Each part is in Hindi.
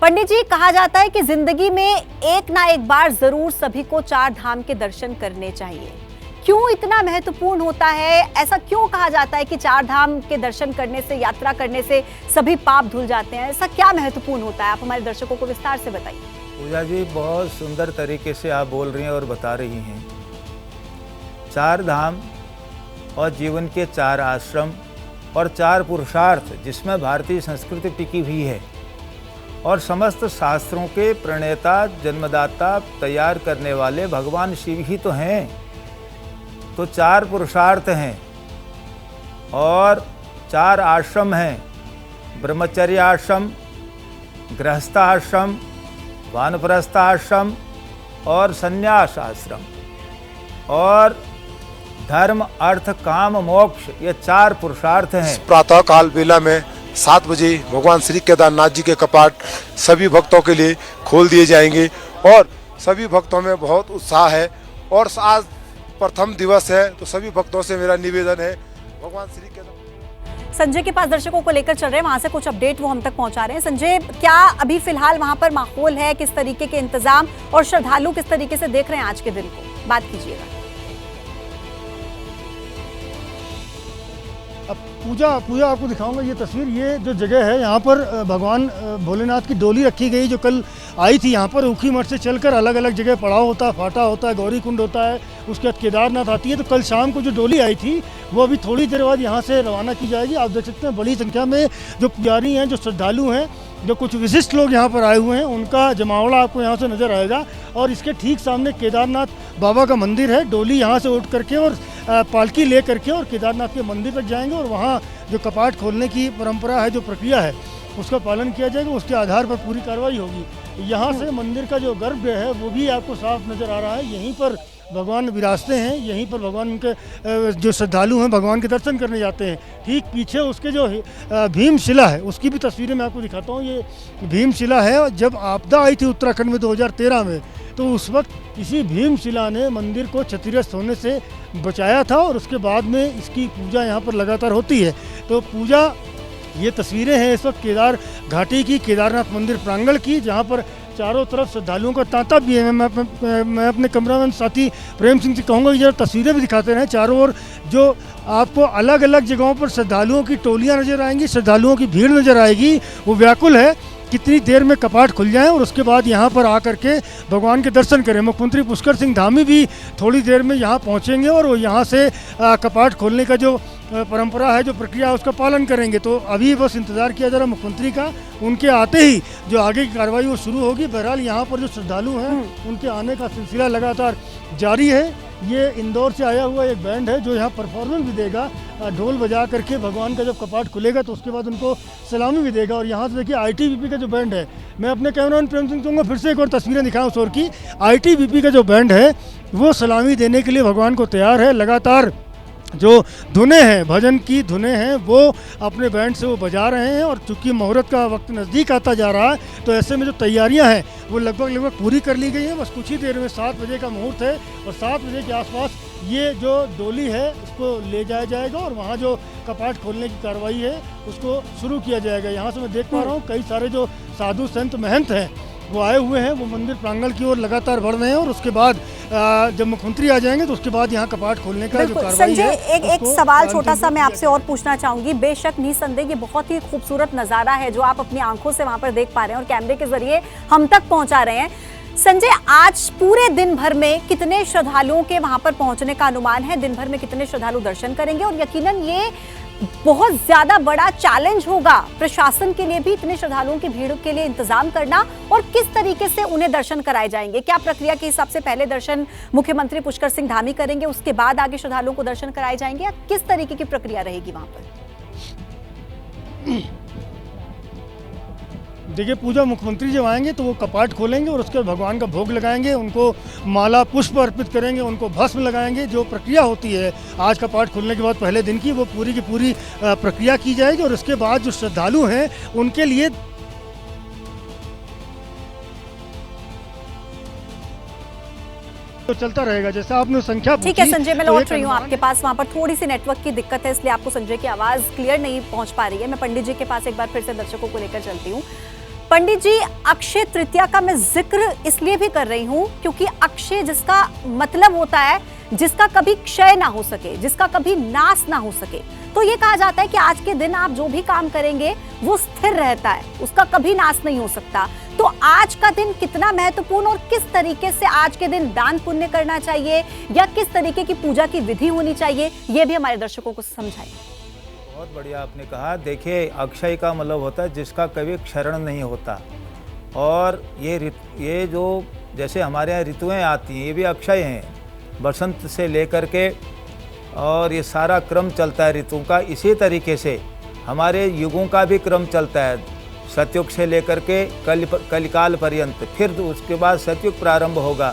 पंडित जी, कहा जाता है कि जिंदगी में एक ना एक बार जरूर सभी को चार धाम के दर्शन करने चाहिए। क्यों इतना महत्वपूर्ण होता है? ऐसा क्यों कहा जाता है कि चार धाम के दर्शन करने से, यात्रा करने से सभी पाप धुल जाते हैं? ऐसा क्या महत्वपूर्ण होता है? आप हमारे दर्शकों को विस्तार से बताइए। पूजा जी, बहुत सुंदर तरीके से आप बोल रही हैं और बता रही हैं। चार धाम और जीवन के चार आश्रम और चार पुरुषार्थ, जिसमें भारतीय संस्कृति टिकी हुई है, और समस्त शास्त्रों के प्रणेता, जन्मदाता, तैयार करने वाले भगवान शिव ही तो हैं। तो चार पुरुषार्थ हैं और चार आश्रम हैं: ब्रह्मचर्य आश्रम, गृहस्थ आश्रम, वानप्रस्थ आश्रम और संन्यास आश्रम। और धर्म, अर्थ, काम, मोक्ष, ये चार पुरुषार्थ हैं। प्रातः काल बेला में 7 बजे भगवान श्री केदारनाथ जी के कपाट सभी भक्तों के लिए खोल दिए जाएंगे और सभी भक्तों में बहुत उत्साह है। और आज प्रथम दिवस है, तो सभी भक्तों से मेरा निवेदन है, भगवान श्री केदार। संजय के पास दर्शकों को लेकर चल रहे हैं, वहां से कुछ अपडेट वो हम तक पहुंचा रहे हैं। संजय, क्या अभी फिलहाल वहां पर माहौल है? किस तरीके के इंतजाम और श्रद्धालु किस तरीके से देख रहे हैं आज के दिन को? बात कीजिएगा। अब पूजा आपको दिखाऊंगा ये तस्वीर। ये जो जगह है, यहाँ पर भगवान भोलेनाथ की डोली रखी गई, जो कल आई थी। यहाँ पर ऊखी मठ से चलकर अलग अलग जगह पड़ाव होता है, फाटा होता है, गौरी कुंड होता है, उसके बाद केदारनाथ आती है। तो कल शाम को जो डोली आई थी वो अभी थोड़ी देर बाद यहाँ से रवाना की जाएगी। आप देख सकते हैं बड़ी संख्या में जो पुजारी हैं, जो श्रद्धालु हैं, जो कुछ विशिष्ट लोग यहाँ पर आए हुए हैं, उनका जमावड़ा आपको यहाँ से नज़र आएगा। और इसके ठीक सामने केदारनाथ बाबा का मंदिर है। डोली यहाँ से उठ करके और पालकी ले करके और केदारनाथ के मंदिर तक जाएंगे और वहाँ जो कपाट खोलने की परंपरा है, जो प्रक्रिया है, उसका पालन किया जाएगा। उसके आधार पर पूरी कार्रवाई होगी। यहाँ से मंदिर का जो गर्भगृह है वो भी आपको साफ नज़र आ रहा है। यहीं पर भगवान विराजते हैं, यहीं पर भगवान के जो श्रद्धालु हैं भगवान के दर्शन करने जाते हैं। ठीक पीछे उसके जो भीमशिला है, उसकी भी तस्वीरें मैं आपको दिखाता हूँ। ये भीमशिला है। और जब आपदा आई थी उत्तराखंड में 2013 में, तो उस वक्त इसी भीमशिला ने मंदिर को क्षतिग्रस्त होने से बचाया था और उसके बाद में इसकी पूजा यहाँ पर लगातार होती है। तो पूजा, ये तस्वीरें हैं इस वक्त केदार घाटी की, केदारनाथ मंदिर प्रांगण की, जहाँ पर चारों तरफ श्रद्धालुओं का तांता भी है। मैं अपने कैमरामैन साथी प्रेम सिंह से कहूँगा कि जरा तस्वीरें भी दिखाते रहें। चारों ओर जो आपको अलग अलग जगहों पर श्रद्धालुओं की टोलियाँ नज़र आएंगी, श्रद्धालुओं की भीड़ नज़र आएगी। वो व्याकुल है कितनी देर में कपाट खुल जाएं और उसके बाद यहाँ पर आकर के भगवान के दर्शन करें। मुख्यमंत्री पुष्कर सिंह धामी भी थोड़ी देर में यहाँ पहुँचेंगे और वो यहाँ से कपाट खोलने का जो परंपरा है, जो प्रक्रिया है, उसका पालन करेंगे। तो अभी बस इंतज़ार किया जा रहा है मुख्यमंत्री का। उनके आते ही जो आगे की कार्रवाई वो शुरू होगी। बहरहाल यहाँ पर जो श्रद्धालु हैं उनके आने का सिलसिला लगातार जारी है। ये इंदौर से आया हुआ एक बैंड है जो यहाँ परफॉर्मेंस भी देगा, ढोल बजा करके भगवान का जब कपाट खुलेगा तो उसके बाद उनको सलामी भी देगा। और यहाँ से देखिए ITBP का जो बैंड है, मैं अपने कैमरामैन प्रेम सिंह कहूँगा फिर से एक और तस्वीरें दिखाऊँ उस ओर की। ITBP का जो बैंड है वो सलामी देने के लिए भगवान को तैयार है। लगातार जो धुनें हैं, भजन की धुनें हैं, वो अपने बैंड से वो बजा रहे हैं। और चूँकि मुहूर्त का वक्त नज़दीक आता जा रहा है, तो ऐसे में जो तैयारियां हैं वो लगभग पूरी कर ली गई हैं। बस कुछ ही देर में 7 बजे का मुहूर्त है और 7 बजे के आसपास ये जो डोली है उसको ले जाया जाएगा और वहाँ जो कपाट खोलने की कार्रवाई है उसको शुरू किया जाएगा। यहाँ से मैं देख पा रहा हूँ कई सारे जो साधु संत महंत हैं वो आए हुए हैं, वो मंदिर प्रांगण की ओर लगातार बढ़ रहे हैं। और उसके बाद जब मुख्यमंत्री आ जाएंगे तो उसके बाद यहाँ कपाट खोलने का जो कार्रवाई है। संजय, एक सवाल छोटा सा मैं आपसे और पूछना चाहूंगी। बेशक निसंदेह ये बहुत ही खूबसूरत नजारा है जो आप अपनी आंखों से वहां पर देख पा रहे हैं और कैमरे के जरिए हम तक पहुंचा रहे हैं। संजय, आज पूरे दिन भर में कितने श्रद्धालुओं के वहां पर पहुंचने का अनुमान है? दिन भर में कितने श्रद्धालु दर्शन करेंगे? और यकीनन ये बहुत ज्यादा बड़ा चैलेंज होगा प्रशासन के लिए भी, इतने श्रद्धालुओं की भीड़ के लिए इंतजाम करना, और किस तरीके से उन्हें दर्शन कराए जाएंगे? क्या प्रक्रिया के हिसाब से पहले दर्शन मुख्यमंत्री पुष्कर सिंह धामी करेंगे, उसके बाद आगे श्रद्धालुओं को दर्शन कराए जाएंगे, या किस तरीके की प्रक्रिया रहेगी वहां पर? देखिए, पूजा मुख्यमंत्री जब आएंगे तो वो कपाट खोलेंगे और उसके बाद भगवान का भोग लगाएंगे, उनको माला पुष्प अर्पित करेंगे, उनको भस्म लगाएंगे। जो प्रक्रिया होती है आज कपाट खोलने के बाद पहले दिन की, वो पूरी की पूरी प्रक्रिया की जाएगी। और उसके बाद जो श्रद्धालु हैं उनके लिए तो चलता रहेगा, जैसा आपने संख्या पूछी। ठीक है संजय, मैं लौट रही हूँ आपके पास। वहाँ पर थोड़ी सी नेटवर्क की दिक्कत है, इसलिए आपको संजय की आवाज़ क्लियर नहीं पहुँच पा रही है। मैं पंडित जी के पास एक बार फिर से दर्शकों को लेकर चलती हूँ। पंडित जी, अक्षय तृतीया का मैं जिक्र इसलिए भी कर रही हूं क्योंकि अक्षय जिसका मतलब होता है जिसका कभी क्षय ना हो सके, जिसका कभी नाश ना हो सके। तो ये कहा जाता है कि आज के दिन आप जो भी काम करेंगे वो स्थिर रहता है, उसका कभी नाश नहीं हो सकता। तो आज का दिन कितना महत्वपूर्ण और किस तरीके से आज के दिन दान पुण्य करना चाहिए या किस तरीके की पूजा की विधि होनी चाहिए, ये भी हमारे दर्शकों को समझाइए। बहुत बढ़िया आपने कहा। देखिए, अक्षय का मतलब होता है जिसका कभी क्षरण नहीं होता। और ये जो जैसे हमारे यहाँ ऋतुएं आती हैं, ये भी अक्षय हैं। बसंत से लेकर के और ये सारा क्रम चलता है ऋतुओं का। इसी तरीके से हमारे युगों का भी क्रम चलता है, सतयुग से लेकर के कलिकाल पर्यंत। फिर उसके बाद सतयुग प्रारंभ होगा।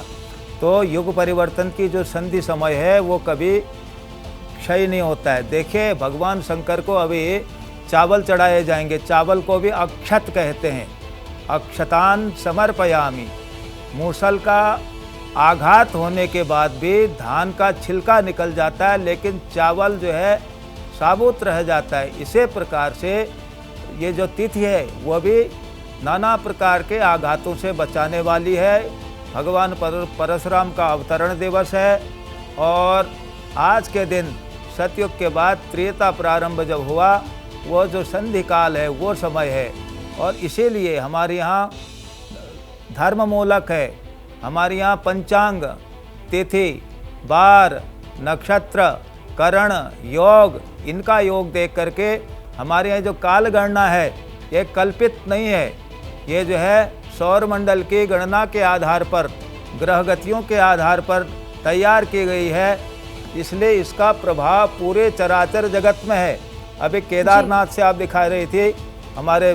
तो युग परिवर्तन की जो संधि समय है वो कभी क्षय नहीं होता है। देखिए, भगवान शंकर को अभी चावल चढ़ाए जाएंगे, चावल को भी अक्षत कहते हैं। अक्षतान समर्पयामि। मूसल का आघात होने के बाद भी धान का छिलका निकल जाता है, लेकिन चावल जो है साबुत रह जाता है। इसी प्रकार से ये जो तिथि है वो भी नाना प्रकार के आघातों से बचाने वाली है। भगवान परशुराम का अवतरण दिवस है और आज के दिन सतयुग के बाद त्रेता प्रारंभ जब हुआ, वो जो संधि काल है वो समय है। और इसीलिए हमारे यहाँ धर्म मूलक है। हमारे यहाँ पंचांग, तिथि, बार, नक्षत्र, करण, योग, इनका योग देख करके हमारे यहाँ जो काल गणना है ये कल्पित नहीं है। ये जो है सौर मंडल की गणना के आधार पर, ग्रह गतियों के आधार पर तैयार की गई है। इसलिए इसका प्रभाव पूरे चराचर जगत में है। अभी केदारनाथ से आप दिखा रही थी, हमारे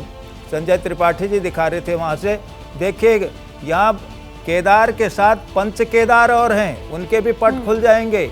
संजय त्रिपाठी जी दिखा रहे थे वहाँ से। देखिए, यहाँ केदार के साथ पंच केदार और हैं, उनके भी पट खुल जाएंगे।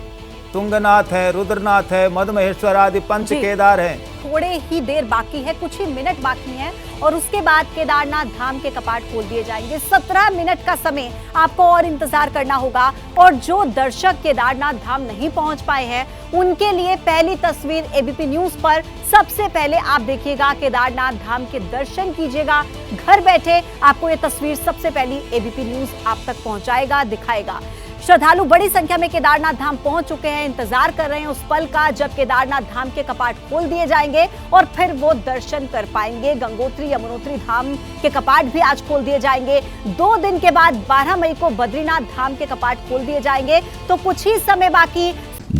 तुंगनाथ है, रुद्रनाथ है, मदमहेश्वर आदि पंच केदार हैं। थोड़े ही देर बाकी है, कुछ ही मिनट बाकी हैं और उसके बाद केदारनाथ धाम के कपाट खोल दिए जाएंगे। 17 मिनट का समय आपको और इंतजार करना होगा। और जो दर्शक केदारनाथ धाम नहीं पहुंच पाए हैं उनके लिए पहली तस्वीर एबीपी न्यूज पर सबसे पहले आप देखिएगा। केदारनाथ धाम के दर्शन कीजिएगा घर बैठे। आपको ये तस्वीर सबसे पहली एबीपी न्यूज आप तक पहुंचाएगा, दिखाएगा। श्रद्धालु बड़ी संख्या में केदारनाथ धाम पहुंच चुके हैं, इंतजार कर रहे हैं उस पल का जब केदारनाथ धाम के कपाट खोल दिए जाएंगे और फिर वो दर्शन कर पाएंगे। गंगोत्री यमुनोत्री धाम के कपाट भी आज खोल दिए जाएंगे। 2 दिन के बाद 12 मई को बद्रीनाथ धाम के कपाट खोल दिए जाएंगे। तो कुछ ही समय बाकी।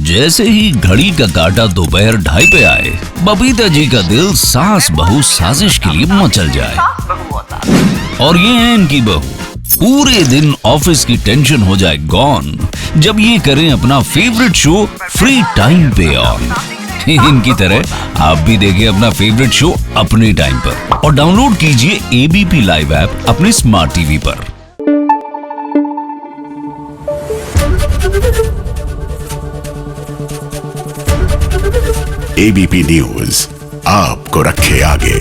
जैसे ही घड़ी का काटा दोपहर 2:30 पे आए, बबीता जी का दिल सास बहू साजिश के लिए मचल जाए। और ये है इनकी बहू, पूरे दिन ऑफिस की टेंशन हो जाए गॉन जब ये करें अपना फेवरेट शो फ्री टाइम पे ऑन। इनकी तरह आप भी देखिए अपना फेवरेट शो अपने टाइम पर और डाउनलोड कीजिए एबीपी लाइव ऐप अपने स्मार्ट टीवी पर। एबीपी न्यूज आपको रखे आगे।